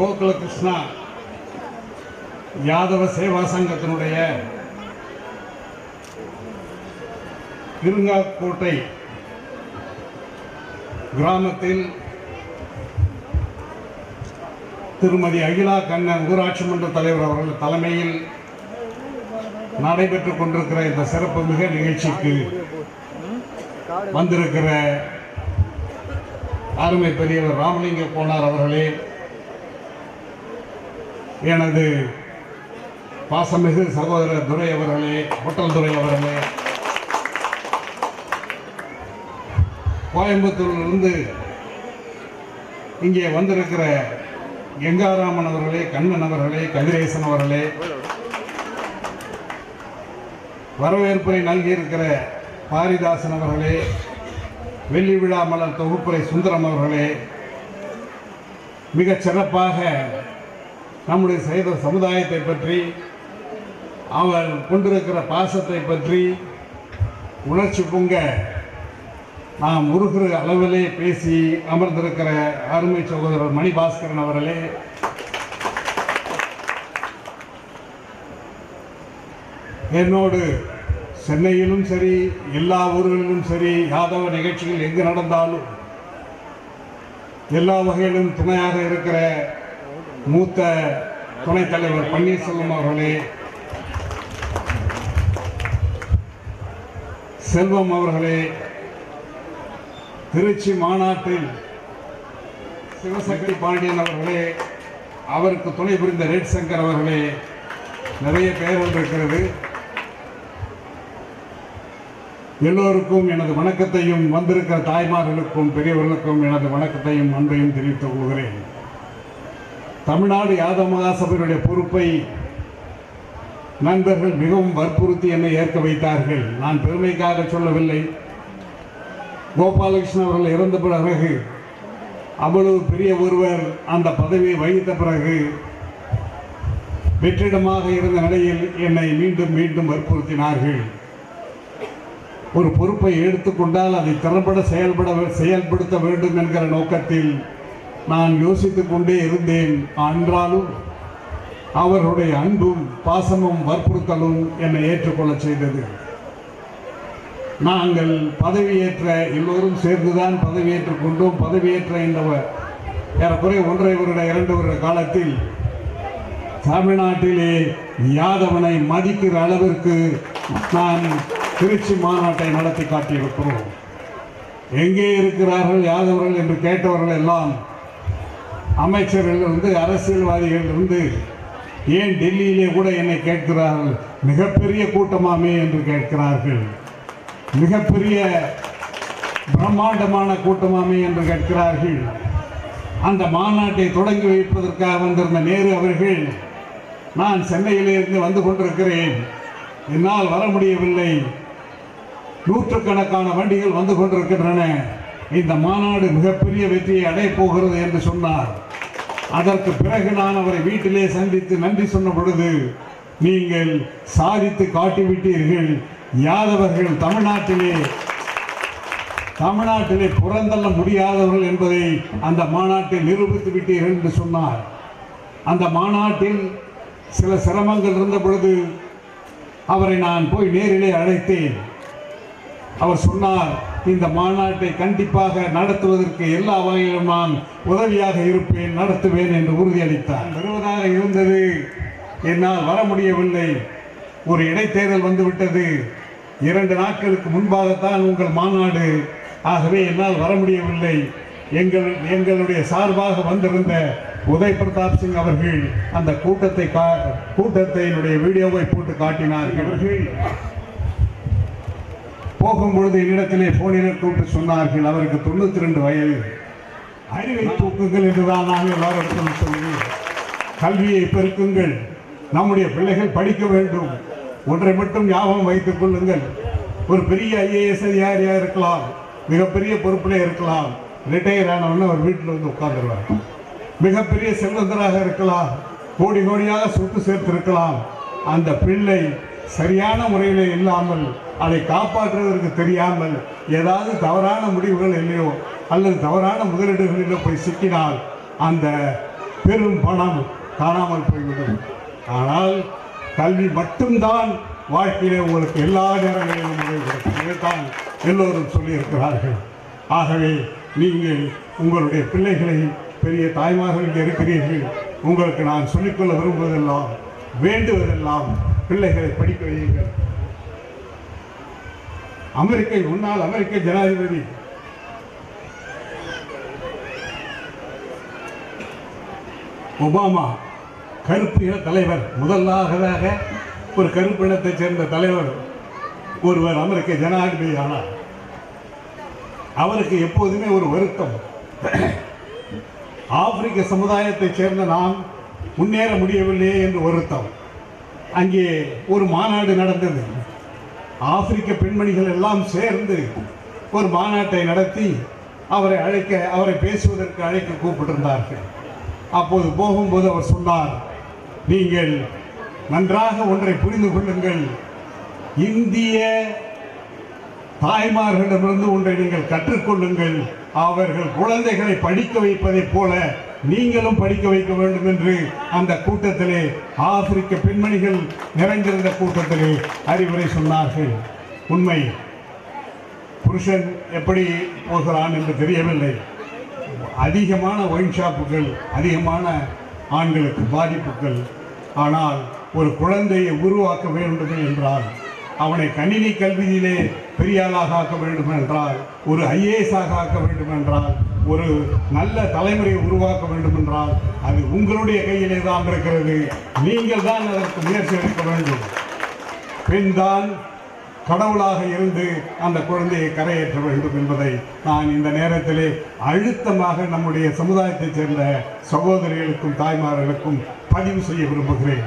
கோகுல கிருஷ்ணா யாதவ சேவா சங்கத்தினுடைய இருங்காக்கோட்டை கிராமத்தில் திருமதி அகிலா கண்ணன் ஊராட்சி மன்ற தலைவர் அவர்கள் தலைமையில் நடைபெற்றுக் கொண்டிருக்கிற இந்த சிறப்பு மிக நிகழ்ச்சிக்கு வந்திருக்கிற அருமை பெரியவர் ராமலிங்க கோனார் அவர்களே, எனது பாசமிகு சகோதரர் துரை அவர்களே, ஹோட்டல் துரை அவர்களே, கோயம்புத்தூரிலிருந்து இங்கே வந்திருக்கிற கங்காராமன் அவர்களே, கண்ணன் அவர்களே, கதிரேசன் அவர்களே, வரவேற்புரை நல்கியிருக்கிற பாரிதாசன் அவர்களே, வெள்ளி விழா மலர் தொகுப்புரை சுந்தரம் அவர்களே, மிகச் சிறப்பாக நம்முடைய செய்த சமுதாயத்தை பற்றி, அவர் கொண்டிருக்கிற பாசத்தை பற்றி உணர்ச்சி பொங்க நாம் உருகிற அளவிலே பேசி அமர்ந்திருக்கிற அருமை சகோதரர் மணிபாஸ்கரன் அவர்களே, என்னோடு சென்னையிலும் சரி எல்லா ஊர்களிலும் சரி யாதவ நிகழ்ச்சிகள் எங்கு நடந்தாலும் எல்லா வகையிலும் துணையாக இருக்கிற மூத்த துணைத் தலைவர் பன்னீர்செல்வம் அவர்களே, செல்வம் அவர்களே, திருச்சி மாநாட்டில் சிவசக்தி பாண்டியன் அவர்களே, அவருக்கு துணை புரிந்த ரெட் சங்கர் அவர்களே, நிறைய பெயர்கள் இருக்கிறது. எல்லோருக்கும் எனது வணக்கத்தையும், வந்திருக்கிற தாய்மார்களுக்கும் பெரியவர்களுக்கும் எனது வணக்கத்தையும் அன்பையும் தெரிவித்துக் கொள்கிறேன். தமிழ்நாடு யாதவ மகாசபையுடைய பொறுப்பை நண்பர்கள் மிகவும் வற்புறுத்தி என்னை ஏற்க வைத்தார்கள். நான் பெருமைக்காக சொல்லவில்லை. கோபாலகிருஷ்ணன் அவர்கள் இறந்த பிறகு அவ்வளவு பெரிய ஒருவர் அந்த பதவியை வகித்த பிறகு வெற்றிடமாக இருந்த நிலையில் என்னை மீண்டும் மீண்டும் வற்புறுத்தினார்கள். ஒரு பொறுப்பை எடுத்துக்கொண்டால் அதை திறம்பட செயல்படுத்த வேண்டும் என்கிற நோக்கத்தில் நான் யோசித்துக் கொண்டே இருந்தேன். என்றாலும் அவர்களுடைய அன்பும் பாசமும் வற்புறுத்தலும் என்னை ஏற்றுக்கொள்ள செய்தது. நாங்கள் பதவியேற்ற எல்லோரும் சேர்ந்துதான் பதவியேற்றுக் கொண்டோம். பதவியேற்ற இந்த ஏறக்குறைய 1.5 வருட 2 வருட காலத்தில் தமிழ்நாட்டிலே யாதவனை மதிக்கிற அளவிற்கு நான் திருச்சி மாநாட்டை நடத்தி காட்டியிருக்கிறோம். எங்கே இருக்கிறார்கள் யாதவர்கள் என்று கேட்டவர்கள் எல்லாம் அமைச்சர்களிலிருந்து அரசியல்வாதிகளிலிருந்து ஏன் டெல்லியிலே கூட என்னை கேட்கிறார்கள், மிகப்பெரிய கூட்டமாமே என்று கேட்கிறார்கள், மிகப்பெரிய பிரம்மாண்டமான கூட்டமாமே என்று கேட்கிறார்கள். அந்த மாநாட்டை தொடங்கி வைப்பதற்காக வந்திருந்த நேரு அவர்கள், நான் சென்னையிலிருந்து வந்து கொண்டிருக்கிறேன், என்னால் வர முடியவில்லை, நூற்றுக்கணக்கான வண்டிகள் வந்து கொண்டிருக்கின்றன, இந்த மாநாடு மிகப்பெரிய வெற்றியை அடையப் போகிறது என்று சொன்னார். அதற்கு பிறகு நான் அவரை வீட்டிலே சந்தித்து நன்றி சொன்ன பொழுது, நீங்கள் சாதித்து காட்டிவிட்டீர்கள், யாதவர்கள் தமிழ்நாட்டிலே புறந்தள்ள முடியாதவர்கள் என்பதை அந்த மாநாட்டில் நிரூபித்து விட்டீர்கள் என்று சொன்னார். அந்த மாநாட்டில் சில சிரமங்கள் இருந்த பொழுது அவரை நான் போய் நேரிலே அழைத்தேன். அவர் சொன்னார், இந்த மாநாட்டை கண்டிப்பாக நடத்துவதற்கு எல்லா வகையிலும் நான் உதவியாக இருப்பேன், நடத்துவேன் என்று உறுதியளித்தார். வருவதாக இருந்தது, என்னால் வர முடியவில்லை. ஒரு இடைத்தேர்தல் வந்துவிட்டது. 2 நாட்களுக்கு முன்பாகத்தான் உங்கள் மாநாடு. ஆகவே என்னால் வர முடியவில்லை. எங்களுடைய சார்பாக வந்திருந்த உதய் பிரதாப் சிங் அவர்கள் அந்த கூட்டத்தை வீடியோவை போட்டு காட்டினார்கள். போகும்பொழுது என்னிடத்திலே போனில் கூப்பிட்டு சொன்னார்கள், அவருக்கு 92 வயது, அறிவை தூக்குங்கள் என்றுதான் நாங்கள் எல்லாரும் சொல்லுவோம். கல்வியை பெருக்குங்கள், நம்முடைய பிள்ளைகள் படிக்க வேண்டும், ஒன்றை மட்டும் ஞாபகம் வைத்துக் கொள்ளுங்கள். ஒரு பெரிய ஐஏஎஸ் அதிகாரியாக இருக்கலாம், மிகப்பெரிய பொறுப்பிலே இருக்கலாம், ரிட்டையர் ஆனவன்னு அவர் வீட்டில் வந்து உட்கார்ந்துருவார். மிகப்பெரிய செல்வந்தராக இருக்கலாம், கோடி கோடியாக சொத்து சேர்த்திருக்கலாம். அந்த பிள்ளை சரியான முறையில் இல்லாமல், அதை காப்பாற்றுவதற்கு தெரியாமல், ஏதாவது தவறான முடிவுகள் இல்லையோ அல்லது தவறான முதலீடுகளிலோ போய் சிக்கினால் அந்த பெரும் பணம் காணாமல் போய்விடும். ஆனால் கல்வி மட்டும்தான் வாழ்க்கையிலே உங்களுக்கு எல்லா நேரங்களிலும் உதவுகிறது. இதைத்தான் எல்லோரும் சொல்லியிருக்கிறார்கள். ஆகவே நீங்கள் உங்களுடைய பிள்ளைகளை, பெரிய தாய்மார்கள் இங்கே இருக்கிறீர்கள், உங்களுக்கு நான் சொல்லிக்கொள்ள விரும்புவதெல்லாம், வேண்டுவதெல்லாம், பிள்ளைகளை படிக்க வையுங்கள். முன்னாள் அமெரிக்க ஜனாதிபதி ஒபாமா, கருப்பு இன தலைவர், முதலாவதாக ஒரு கருப்பு இனத்தைச் சேர்ந்த தலைவர் ஒருவர் அமெரிக்க ஜனாதிபதி ஆனார். அவருக்கு எப்போதுமே ஒரு வருத்தம், ஆப்பிரிக்க சமுதாயத்தைச் சேர்ந்த நாம் முன்னேற முடியவில்லையே என்று வருத்தம். அங்கே ஒரு மாநாடு நடந்தது. ஆப்பிரிக்க பெண்மணிகள் எல்லாம் சேர்ந்து ஒரு மாநாட்டை நடத்தி அவரை பேசுவதற்கு அழைக்க கூப்பிட்டிருந்தார்கள். அப்போது போகும்போது அவர் சொன்னார், நீங்கள் நன்றாக ஒன்றை புரிந்து கொள்ளுங்கள், இந்திய தாய்மார்களிடமிருந்து ஒன்றை நீங்கள் கற்றுக்கொள்ளுங்கள். அவர்கள் குழந்தைகளை படிக்க வைப்பதைப் போல நீங்களும் படிக்க வைக்க வேண்டும் என்று அந்த கூட்டத்திலே, ஆப்பிரிக்க பெண்மணிகள் நிறைந்திருந்த கூட்டத்திலே அறிவுரை சொன்னார்கள். உண்மை, புருஷன் எப்படி போகிறான் என்று தெரியவில்லை. அதிகமான ஒயின் ஷாப்புகள், அதிகமான ஆண்களுக்கு பாதிப்புகள். ஆனால் ஒரு குழந்தையை உருவாக்க வேண்டும் என்றால், அவனை கணினி கல்வியிலே பெரியாளாக ஆக்க வேண்டும் என்றால், ஒரு ஐஏஎஸ் ஆக்க வேண்டும் என்றால், ஒரு நல்ல தலைமுறையை உருவாக்க வேண்டும் என்றால், அது உங்களுடைய கையிலே தான் இருக்கிறது. நீங்கள் தான் அதற்கு முயற்சி எடுக்க வேண்டும். பெண் தான் கடவுளாக இருந்து அந்த குழந்தையை கரையேற்ற வேண்டும் என்பதை நான் இந்த நேரத்திலே அழுத்தமாக நம்முடைய சமுதாயத்தைச் சேர்ந்த சகோதரிகளுக்கும் தாய்மார்களுக்கும் பதிவு செய்ய விரும்புகிறேன்.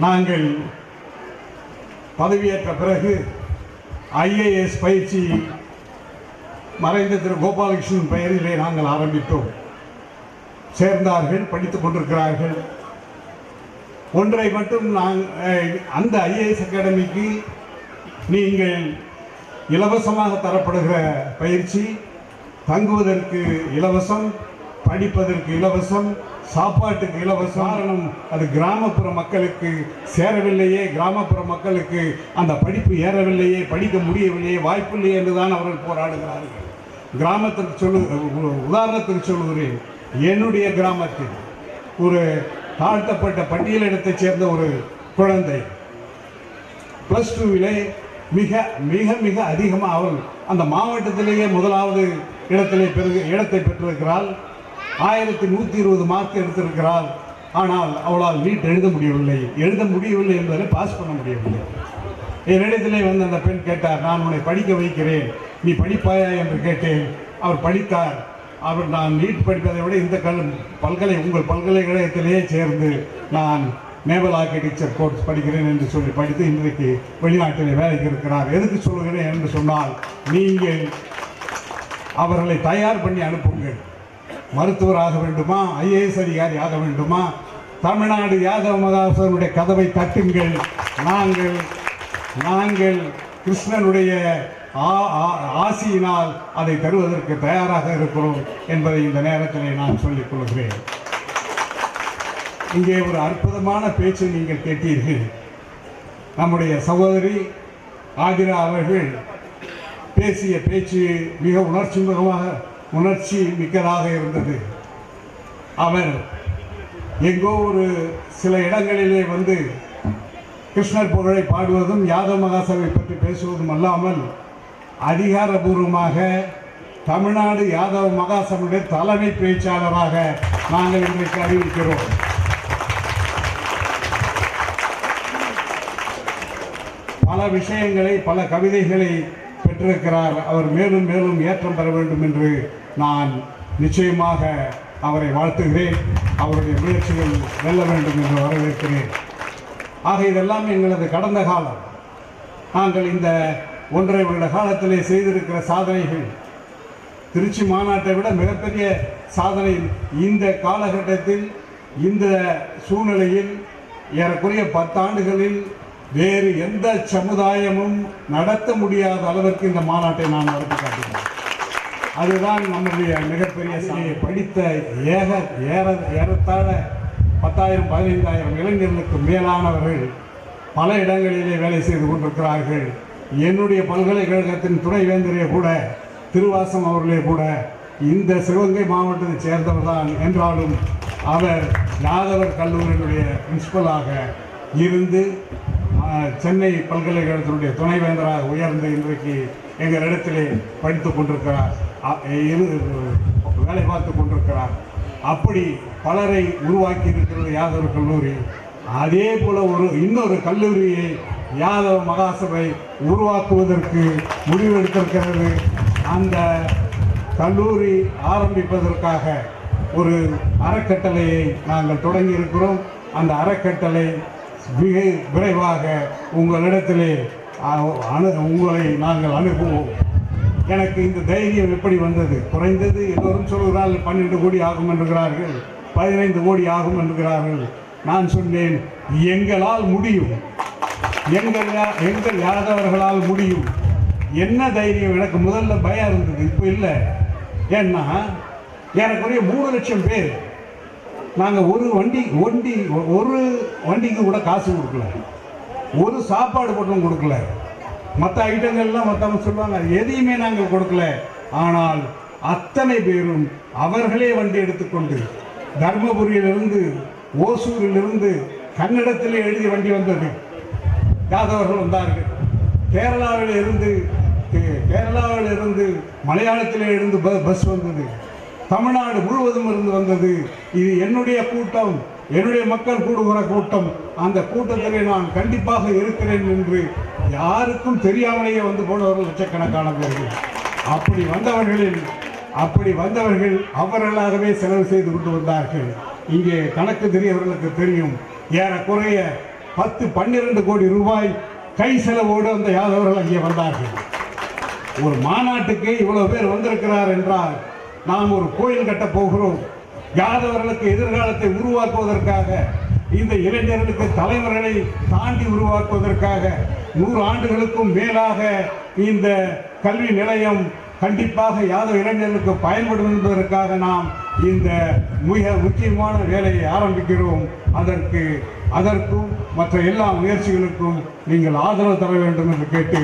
நாங்கள் பதவியேற்ற பிறகு ஐஏஎஸ் பயிற்சி மறைந்த திரு கோபாலகிருஷ்ணன் பெயரிலே நாங்கள் ஆரம்பித்தோம். சேர்ந்தார்கள், படித்துக் கொண்டிருக்கிறார்கள். ஒன்றை மட்டும் அந்த ஐஏஎஸ் அகாடமிக்கு நீங்கள் இலவசமாக தரப்படுகிற பயிற்சி, தங்குவதற்கு இலவசம், படிப்பதற்கு இலவசம், சாப்பாட்டுக்கு இலவசம். காரணம், அது கிராமப்புற மக்களுக்கு சேரவில்லையே, கிராமப்புற மக்களுக்கு அந்த படிப்பு ஏறவில்லையே, படிக்க முடியவில்லையே, வாய்ப்பில்லையே என்றுதான் அவர்கள் போராடுகிறார்கள். உதாரணத்துக்கு சொல்லுகிறேன், என்னுடைய கிராமத்தில் ஒரு தாழ்த்தப்பட்ட பட்டியலிடத்தைச் சேர்ந்த ஒரு குழந்தை +2 மிக மிக மிக அதிகமாக அவள் அந்த மாவட்டத்திலேயே முதலாவது இடத்தை பெற்றிருக்கிறாள். 1120 மார்க் எடுத்திருக்கிறாள். ஆனால் அவளால் நீட் எழுத முடியவில்லை என்பதை பாஸ் பண்ண முடியவில்லை. என்னிடத்திலே வந்து அந்த பெண் கேட்டார், நான் உன்னை படிக்க வைக்கிறேன், நீ படிப்பாயா என்று கேட்டேன். அவர் படித்தார். நான் நீட் படிப்பதை விட இந்த உங்கள் பல்கலைக்கழகத்திலேயே சேர்ந்து நான் நேவல் ஆர்கிடெக்சர் கோர்ஸ் படிக்கிறேன் என்று சொல்லி படித்து இன்றைக்கு வெளிநாட்டில் வேலைக்கு இருக்கிறார். எதுக்கு சொல்கிறேன் என்று சொன்னால், நீங்கள் அவர்களை தயார் பண்ணி அனுப்புங்கள். மருத்துவராக வேண்டுமா, ஐஏஎஸ் அதிகாரி ஆக வேண்டுமா, தமிழ்நாடு யாதவ மகாசனுடைய கதவை தட்டுங்கள். நாங்கள் கிருஷ்ணனுடைய ஆசியினால் அதை தருவதற்கு தயாராக இருக்கிறோம் என்பதை இந்த நேரத்தில் நான் சொல்லிக் கொள்கிறேன். இங்கே ஒரு அற்புதமான பேச்சு நீங்கள் கேட்டீர்கள். நம்முடைய சகோதரி ஆதிரா அவர்கள் பேசிய பேச்சு மிக உணர்ச்சி மிக்கதாக இருந்தது. அவர் எங்கோ ஒரு சில இடங்களிலே வந்து கிருஷ்ணர் புகழை பாடுவதும் யாதவ மகாசபை பற்றி பேசுவதும் அல்லாமல், அதிகாரபூர்வமாக தமிழ்நாடு யாதவ மகாசபையுடைய தலைமை பேச்சாளராக நாங்கள் இன்றைக்கு அறிவிக்கிறோம். பல விஷயங்களை, பல கவிதைகளை பெற்றிருக்கிறார். அவர் மேலும் மேலும் ஏற்றம் பெற வேண்டும் என்று நான் நிச்சயமாக அவரை வாழ்த்துகிறேன். அவருடைய முயற்சிகள் வெல்ல வேண்டும் என்று வரவேற்கிறேன். ஆக இதெல்லாம் எங்களது கடந்த காலம். நாங்கள் இந்த 1.5 வருட காலத்திலே செய்திருக்கிற சாதனைகள் திருச்சி மாநாட்டை விட மிகப்பெரிய சாதனை. இந்த காலகட்டத்தில், இந்த சூழ்நிலையில் ஏறக்குறைய 10 ஆண்டுகளில் வேறு எந்த சமுதாயமும் நடத்த முடியாத அளவிற்கு இந்த மாநாட்டை நான் நடத்தி காட்டினேன். அதுதான் நம்முடைய மிகப்பெரிய படித்த ஏறத்தாழ 10,000 15,000 இளைஞர்களுக்கு மேலானவர்கள் பல இடங்களிலே வேலை செய்து கொண்டிருக்கிறார்கள். என்னுடைய பல்கலைக்கழகத்தின் துணைவேந்தரே கூட, திருவாசம் அவர்களே கூட இந்த சிவகங்கை மாவட்டத்தை சேர்ந்தவர் தான் என்றாலும் அவர் யாதவர் கல்லூரியினுடைய பிரின்சிபலாக இருந்து சென்னை பல்கலைக்கழகத்தினுடைய துணைவேந்தராக உயர்ந்து இன்றைக்கு எங்களிடத்திலே படித்து கொண்டிருக்கிறார், வேலை பார்த்து கொண்டிருக்கிறார். அப்படி பலரை உருவாக்கி இருக்கிறது யாதவர் கல்லூரி. அதே போல இன்னொரு கல்லூரியை யாதவ மகாசபை உருவாக்குவதற்கு முடிவெடுத்திருக்கிறது. அந்த கல்லூரி ஆரம்பிப்பதற்காக ஒரு அறக்கட்டளையை நாங்கள் தொடங்கி இருக்கிறோம். அந்த அறக்கட்டளை மிக விரைவாக உங்களிடத்திலே உங்களை நாங்கள் அனுப்புவோம். எனக்கு இந்த தைரியம் எப்படி வந்தது? குறைந்தது எல்லோரும் சொல்கிறார்கள் 12 கோடி ஆகும் என்கிறார்கள், 15 கோடி ஆகும் என்கிறார்கள். நான் சொன்னேன், எங்களால் முடியும், எங்கள் யாதவர்களால் முடியும். என்ன தைரியம்? எனக்கு முதல்ல பயம் இருந்தது, இப்போ இல்லை. ஏன்னா எனக்குரிய 3 லட்சம் பேர். நாங்கள் ஒரு வண்டிக்கு கூட காசு கொடுக்கல, ஒரு சாப்பாடு போட்டும் கொடுக்கல. மற்ற ஐட்டங்கள்லாம் மற்றவங்க சொல்லுவாங்க, எதையுமே நாங்கள் கொடுக்கல. ஆனால் அத்தனை பேரும் அவர்களே வண்டி எடுத்துக்கொண்டு தர்மபுரியிலிருந்து, ஓசூரிலிருந்து, கன்னடத்திலே எழுதி வண்டி வந்தது. யாதவர்கள் வந்தார்கள். கேரளாவில் இருந்து மலையாளத்திலே இருந்து பஸ் வந்தது. தமிழ்நாடு முழுவதும் இருந்து வந்தது. இது என்னுடைய கூட்டம், என்னுடைய மக்கள் கூடுகிற கூட்டம். அந்த கூட்டத்திலே நான் கண்டிப்பாக இருக்கிறேன் என்று யாருக்கும் தெரியாமலேயே வந்து போனவர்கள் லட்சக்கணக்கான பேர்கள். அப்படி வந்தவர்கள் அவர்களாகவே செலவு செய்து கொண்டு வந்தார்கள். இங்கே கணக்கு தெரியவர்களுக்கு தெரியும், ஏறக்குறைய 10-12 கோடி ரூபாய் கை செலவோடு அந்த யாதவர்கள் அங்கே வந்தார்கள். ஒரு மாநாட்டுக்கு இவ்வளவு பேர் வந்திருக்கிறார் என்றால் நாம் ஒரு கோயில் கட்டப் போகிறோம். யாதவர்களுக்கு எதிர்காலத்தை உருவாக்குவதற்காக, இந்த இளைஞர்களுக்கு தலைவர்களை தாண்டி உருவாக்குவதற்காக 100 ஆண்டுகளுக்கும் மேலாக இந்த கல்வி நிலையம் கண்டிப்பாக யாதவ இளைஞர்களுக்கு பயன்படும் என்பதற்காக நாம் இந்த மிக முக்கியமான வேலையை ஆரம்பிக்கிறோம். அதற்கும் மற்ற எல்லா முயற்சிகளுக்கும் நீங்கள் ஆதரவு தர வேண்டும் என்று கேட்டு